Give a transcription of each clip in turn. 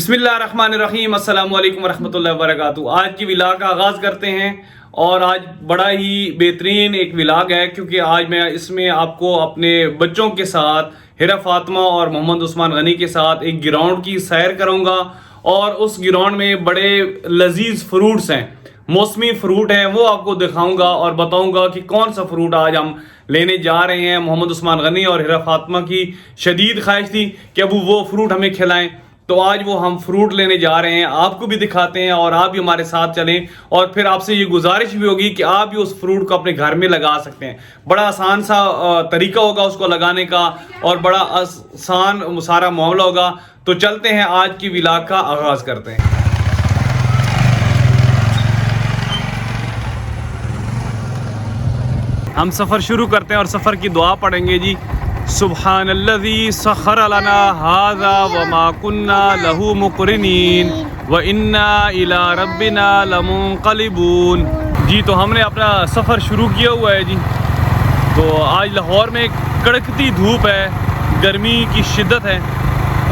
बिस्मिल्लाहिर्रहमानिर्रहीम, अस्सलाम वालेकुम वरहमतुल्लाहि वबरकातुहू। आज की व्लॉग का आगाज़ करते हैं और आज बड़ा ही बेहतरीन एक व्लॉग है क्योंकि आज मैं इसमें आपको अपने बच्चों के साथ हिरा फातिमा और मोहम्मद उस्मान गनी के साथ एक ग्राउंड की सैर करूंगा और उस ग्राउंड में बड़े लजीज फ्रूट्स हैं, मौसमी फ्रूट हैं, वो आपको दिखाऊंगा और बताऊंगा कि कौन सा फ्रूट आज हम लेने जा रहे हैं। मोहम्मद उस्मान गनी और हिरा फातिमा की शदीद ख्वाहिश थी कि अबू वो फ्रूट हमें खिलाएं, तो आज वो हम फ्रूट लेने जा रहे हैं, आपको भी दिखाते हैं और आप भी हमारे साथ चलें। और फिर आपसे ये गुजारिश भी होगी कि आप भी उस फ्रूट को अपने घर में लगा सकते हैं। बड़ा आसान सा तरीका होगा उसको लगाने का और बड़ा आसान सारा मामला होगा। तो चलते हैं, आज की व्लॉग का आगाज करते हैं। हम सफ़र शुरू करते हैं और सफ़र की दुआ पढ़ेंगे जी। सुब्हानल्लज़ी सख़्खर लना हाज़ा व मा कुन्ना लहू मुक़रिनीन व इन्ना इला रब्बिना लमुनक़लिबून। जी तो हमने अपना सफ़र शुरू किया हुआ है जी। तो आज लाहौर में कड़कती धूप है, गर्मी की शिद्दत है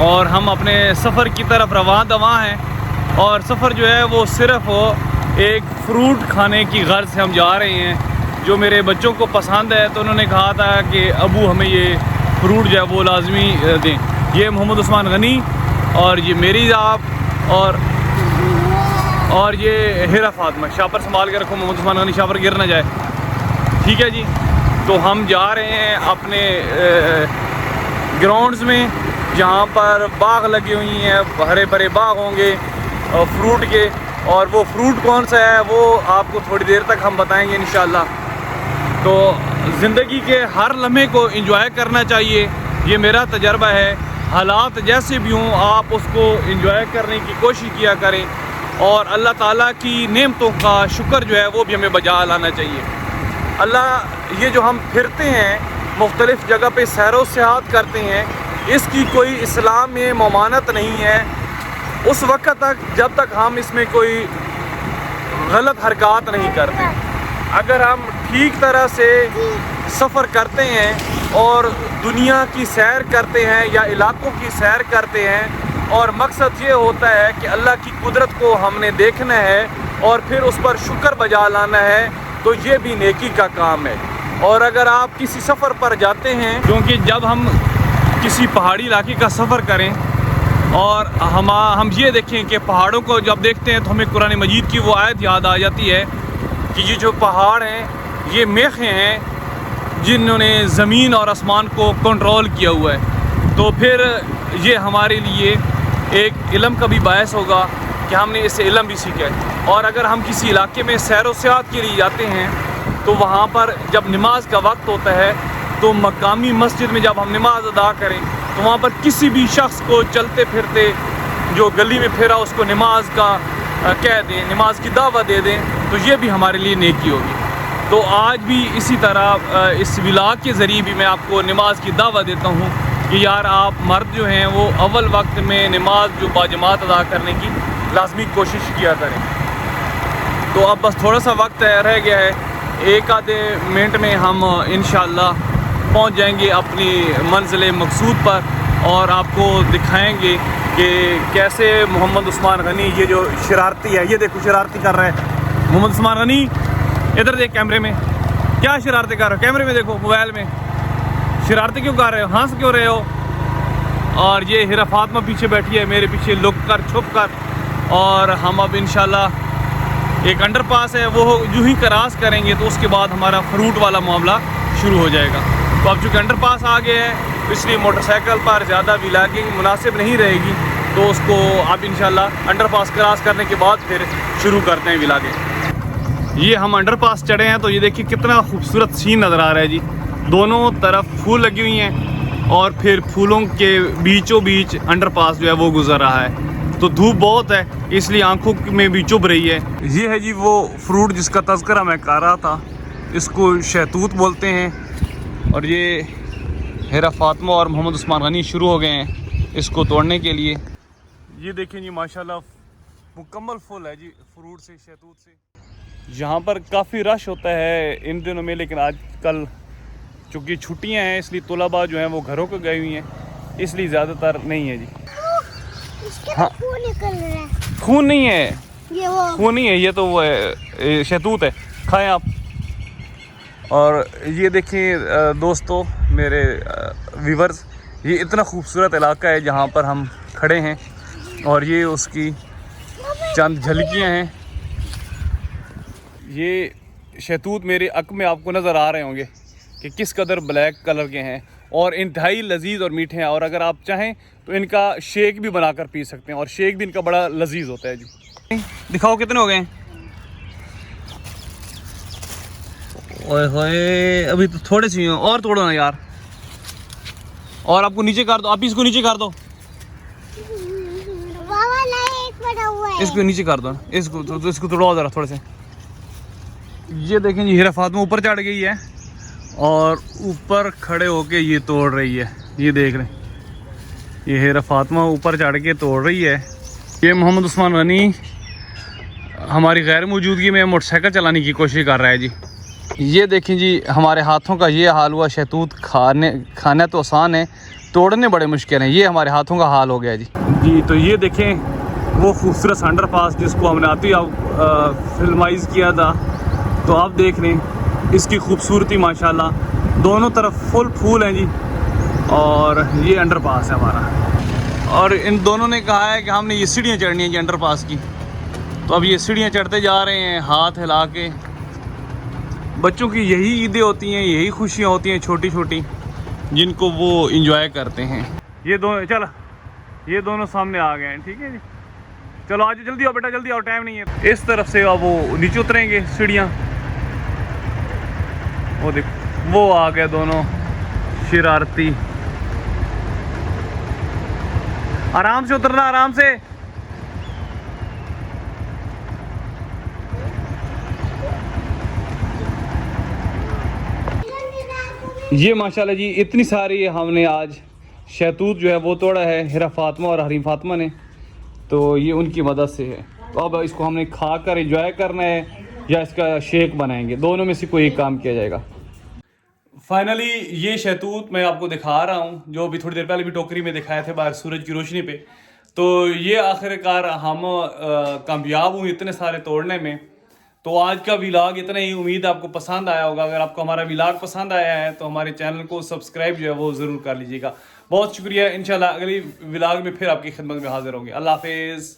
और हम अपने सफ़र की तरफ रवां दवां हैं। और सफ़र जो है वो सिर्फ़ एक फ़्रूट खाने की गर्ज़ से हम जा रहे हैं जो मेरे बच्चों को पसंद है। तो उन्होंने कहा था कि अबू हमें ये फ्रूट जो है वो लाजमी दें। ये मोहम्मद उस्मान गनी और ये मेरी आप और ये हिरा फातिमा। शापर संभाल के रखो, मोहम्मद उस्मान गनी शापर गिर ना जाए, ठीक है जी। तो हम जा रहे हैं अपने ग्राउंड्स में जहाँ पर बाग लगी हुई हैं, हरे भरे बाग होंगे फ्रूट के। और वो फ्रूट कौन सा है वो आपको थोड़ी देर तक हम बताएंगे इंशाल्लाह। तो ज़िंदगी के हर लम्हे को एंजॉय करना चाहिए, ये मेरा तजर्बा है। हालात जैसे भी हों आप उसको एंजॉय करने की कोशिश किया करें और अल्लाह ताला की नेमतों का शुक्र जो है वो भी हमें बजा लाना चाहिए। अल्लाह ये जो हम फिरते हैं मुख्तलिफ़ जगह पे सैरो सियाहत करते हैं, इसकी कोई इस्लाम में ममानत नहीं है उस वक्त तक जब तक हम इसमें कोई गलत हरकत नहीं करते। अगर हम ठीक तरह से सफ़र करते हैं और दुनिया की सैर करते हैं या इलाकों की सैर करते हैं और मकसद ये होता है कि अल्लाह की कुदरत को हमने देखना है और फिर उस पर शुक्र बजा लाना है, तो ये भी नेकी का काम है। और अगर आप किसी सफ़र पर जाते हैं, क्योंकि जब हम किसी पहाड़ी इलाके का सफ़र करें और हम ये देखें कि पहाड़ों को जब देखते हैं तो हमें कुरान मजीद की वो आयत याद आ जाती है कि ये जो पहाड़ हैं ये मेखें हैं जिन्होंने ज़मीन और आसमान को कंट्रोल किया हुआ है। तो फिर ये हमारे लिए एक इल्म का भी बायस होगा कि हमने इससे इल्म भी सीखा है। और अगर हम किसी इलाके में सैर व सियाहत के लिए जाते हैं तो वहाँ पर जब नमाज का वक्त होता है तो मकामी मस्जिद में जब हम नमाज अदा करें तो वहाँ पर किसी भी शख्स को चलते फिरते जो गली में फिरा उसको नमाज का कह दें, नमाज की दावत दे दें, तो ये भी हमारे लिए नेकी होगी। तो आज भी इसी तरह इस व्लॉग के ज़रिए भी मैं आपको नमाज की दावत देता हूँ कि यार आप मर्द जो हैं वो अव्वल वक्त में नमाज जो बाजमात अदा करने की लाजमी कोशिश किया करें। तो अब बस थोड़ा सा वक्त रह गया है, एक आधे मिनट में हम इंशाअल्लाह पहुँच जाएंगे अपनी मंजिल मकसूद पर और आपको दिखाएंगे कि कैसे मोहम्मद उस्मान गनी ये जो शरारती है, ये देखो शरारती कर रहा है मोहम्मद उस्मान गनी। इधर देख कैमरे में, क्या शरारती कर रहे हो, कैमरे में देखो, मोबाइल में शरारती क्यों कर रहे हो, हंस क्यों रहे हो। और ये हिरा फातिमा पीछे बैठी है मेरे पीछे लुक कर छुप कर। और हम अब इंशाल्लाह एक अंडरपास है वो यूँ ही क्रॉस करेंगे तो उसके बाद हमारा फ्रूट वाला मामला शुरू हो जाएगा। तो अब चूँकि अंडरपास आ गए हैं इसलिए मोटरसाइकिल पर ज़्यादा व्लॉगिंग मुनासिब नहीं रहेगी, तो उसको अब इंशाल्लाह अंडरपास क्रॉस करने के बाद फिर शुरू करते हैं व्लॉगिंग। ये हम अंडरपास चढ़े हैं तो ये देखिए कितना खूबसूरत सीन नज़र आ रहा है जी। दोनों तरफ फूल लगी हुई हैं और फिर फूलों के बीचों बीच अंडरपास जो है वो गुजर रहा है। तो धूप बहुत है इसलिए आंखों में भी चुभ रही है। ये है जी वो फ्रूट जिसका तज़किरा मैं कर रहा था, इसको शहतूत बोलते हैं। और ये हिरा फातिमा और मोहम्मद उस्मान गनी शुरू हो गए हैं इसको तोड़ने के लिए। ये देखें जी माशाल्लाह मुकम्मल फुल है जी फ्रूट से, शहतूत से। यहाँ पर काफ़ी रश होता है इन दिनों में, लेकिन आजकल चूँकि छुट्टियाँ हैं इसलिए तलबा जो हैं वो घरों को गई हुई हैं, इसलिए ज़्यादातर नहीं है जी। इसके हाँ। तो खून निकल रहा है। खून नहीं है, ये वो खून नहीं है, ये तो वो है, शहतूत है, खाएं आप। और ये देखिए दोस्तों, मेरे व्यूवर्स, ये इतना खूबसूरत इलाका है जहाँ पर हम खड़े हैं, और ये उसकी चंद झलकियाँ हैं। ये शहतूत मेरे अक में आपको नज़र आ रहे होंगे कि किस कदर ब्लैक कलर के हैं और इंतहाई लजीज और मीठे हैं। और अगर आप चाहें तो इनका शेक भी बनाकर पी सकते हैं, और शेक भी इनका बड़ा लजीज होता है जी। दिखाओ कितने हो गए हैं। ओए होए, अभी तो थोड़े से ही हैं, और तोड़ो ना यार। और आपको नीचे कर दो, आप इसको नीचे कर दो, वाला एक बड़ा हुआ है। इसको नीचे कर दो, इसको तोड़ो ज़रा थोड़े से। ये देखें जी, हीरा फातिमा ऊपर चढ़ गई है और ऊपर खड़े होके ये तोड़ रही है। ये देख रहे हैं, ये हीरा फातिमा ऊपर चढ़ के तोड़ रही है। ये मोहम्मद उस्मान गनी हमारी गैर मौजूदगी में मोटरसाइकिल चलाने की कोशिश कर रहा है जी। ये देखें जी, हमारे हाथों का ये हाल हुआ। शहतूत खाना तो आसान है, तोड़ने बड़े मुश्किल हैं। ये हमारे हाथों का हाल हो गया जी। तो ये देखें वो खूबसूरत अंडर पास जिसको हमने आती फिल्माइज किया था, तो आप देख लें इसकी खूबसूरती माशाल्लाह। दोनों तरफ फुल फूल हैं जी, और ये अंडर पास है हमारा। और इन दोनों ने कहा है कि हमने ये सीढ़ियाँ चढ़नी हैं जी अंडर पास की, तो अब ये सीढ़ियाँ चढ़ते जा रहे हैं हाथ हिला के। बच्चों की यही ईदें होती हैं, यही खुशियाँ होती हैं छोटी छोटी, जिनको वो इंजॉय करते हैं। ये दोनों सामने आ गए हैं, ठीक है जी। चलो आज जल्दी आओ बेटा, जल्दी आओ, टाइम नहीं है। इस तरफ से अब वो नीचे उतरेंगे सीढ़ियाँ। वो देखो, वो आ गए दोनों शरारती। आराम से उतरना, आराम से। ये माशाल्लाह जी, इतनी सारी हमने आज शहतूत जो है वो तोड़ा है हीरा फातिमा और हरीम फातिमा ने, तो ये उनकी मदद से है। तो अब इसको हमने खा कर इंजॉय करना है या इसका शेक बनाएंगे, दोनों में से कोई एक काम किया जाएगा। फाइनली ये शहतूत मैं आपको दिखा रहा हूँ, जो अभी थोड़ी देर पहले भी टोकरी में दिखाए थे बाहर सूरज की रोशनी पे। तो ये आखिरकार हम कामयाब हुए इतने सारे तोड़ने में। तो आज का व्लॉग इतना ही, उम्मीद आपको पसंद आया होगा। अगर आपको हमारा व्लॉग पसंद आया है तो हमारे चैनल को सब्सक्राइब जो है वो ज़रूर कर लीजिएगा। बहुत शुक्रिया। इंशाल्लाह अगली व्लॉग में फिर आपकी खिदमत में हाजिर होंगे। अल्लाह हाफिज़।